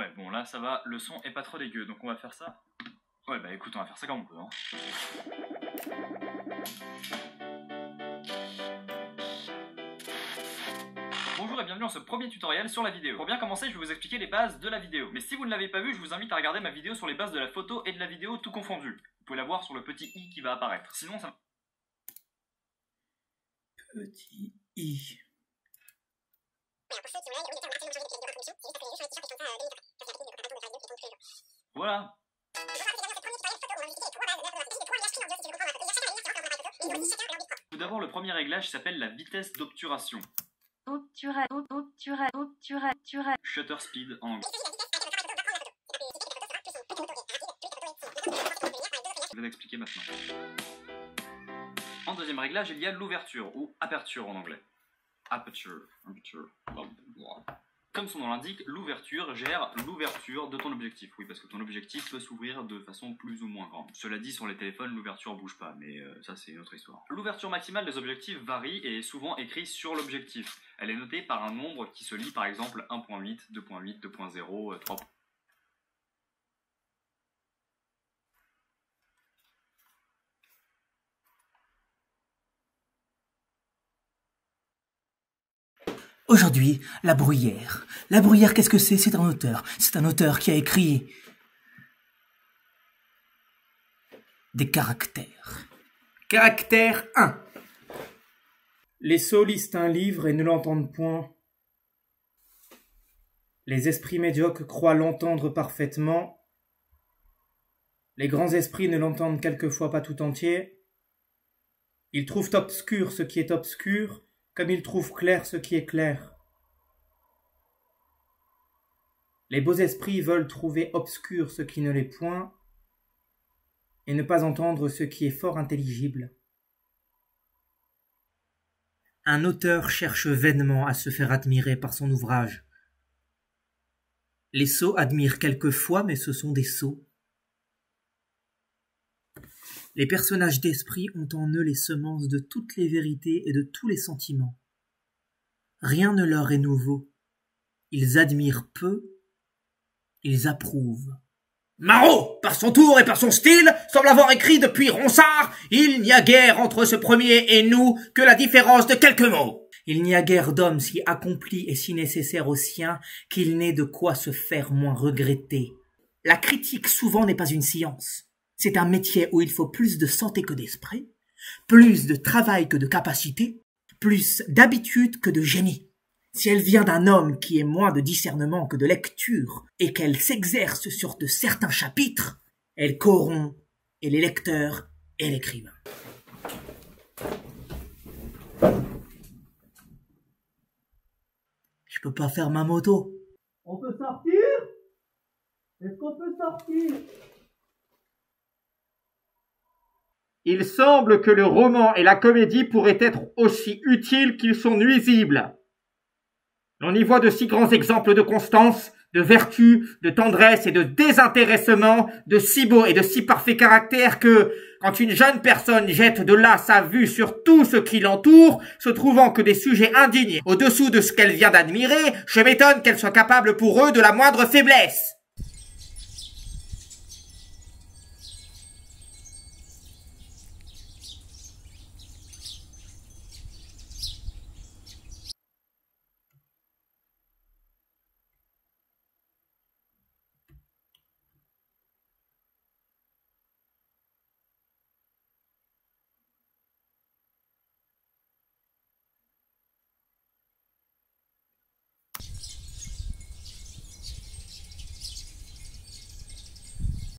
Ouais, bon là ça va, le son est pas trop dégueu, donc on va faire ça. Ouais bah écoute, on va faire ça comme on peut, hein. Bonjour et bienvenue dans ce premier tutoriel sur la vidéo. Pour bien commencer, je vais vous expliquer les bases de la vidéo. Mais si vous ne l'avez pas vu, je vous invite à regarder ma vidéo sur les bases de la photo et de la vidéo tout confondu. Vous pouvez la voir sur le petit i qui va apparaître. Sinon ça... Petit i. Voilà. Tout d'abord, le premier réglage s'appelle la vitesse d'obturation. Shutter speed en anglais. Je vais l'expliquer maintenant. En deuxième réglage, il y a l'ouverture, ou aperture en anglais. Aperture. Comme son nom l'indique, l'ouverture gère l'ouverture de ton objectif. Oui, parce que ton objectif peut s'ouvrir de façon plus ou moins grande. Cela dit, sur les téléphones, l'ouverture bouge pas, mais ça c'est une autre histoire. L'ouverture maximale des objectifs varie et est souvent écrite sur l'objectif. Elle est notée par un nombre qui se lit par exemple 1.8, 2.8, 2.0, 3. Aujourd'hui, La Bruyère. La Bruyère, qu'est-ce que c'est? C'est un auteur. C'est un auteur qui a écrit des caractères. Caractère 1. Les sots lisent un livre et ne l'entendent point. Les esprits médiocres croient l'entendre parfaitement. Les grands esprits ne l'entendent quelquefois pas tout entier. Ils trouvent obscur ce qui est obscur, comme ils trouvent clair ce qui est clair. Les beaux esprits veulent trouver obscur ce qui ne l'est point, et ne pas entendre ce qui est fort intelligible. Un auteur cherche vainement à se faire admirer par son ouvrage. Les sots admirent quelquefois, mais ce sont des sots. Les personnages d'esprit ont en eux les semences de toutes les vérités et de tous les sentiments. Rien ne leur est nouveau. Ils admirent peu, ils approuvent. Marot, par son tour et par son style, semble avoir écrit depuis Ronsard « Il n'y a guère entre ce premier et nous que la différence de quelques mots. Il n'y a guère d'homme si accompli et si nécessaire au sien qu'il n'ait de quoi se faire moins regretter. La critique souvent n'est pas une science. C'est un métier où il faut plus de santé que d'esprit, plus de travail que de capacité, plus d'habitude que de génie. Si elle vient d'un homme qui ait moins de discernement que de lecture et qu'elle s'exerce sur de certains chapitres, elle corrompt et les lecteurs et l'écrivain. Je peux pas faire ma moto. On peut sortir? Est-ce qu'on peut sortir? Il semble que le roman et la comédie pourraient être aussi utiles qu'ils sont nuisibles. On y voit de si grands exemples de constance, de vertu, de tendresse et de désintéressement, de si beaux et de si parfaits caractères que, quand une jeune personne jette de là sa vue sur tout ce qui l'entoure, se trouvant que des sujets indignes au-dessous de ce qu'elle vient d'admirer, je m'étonne qu'elle soit capable pour eux de la moindre faiblesse.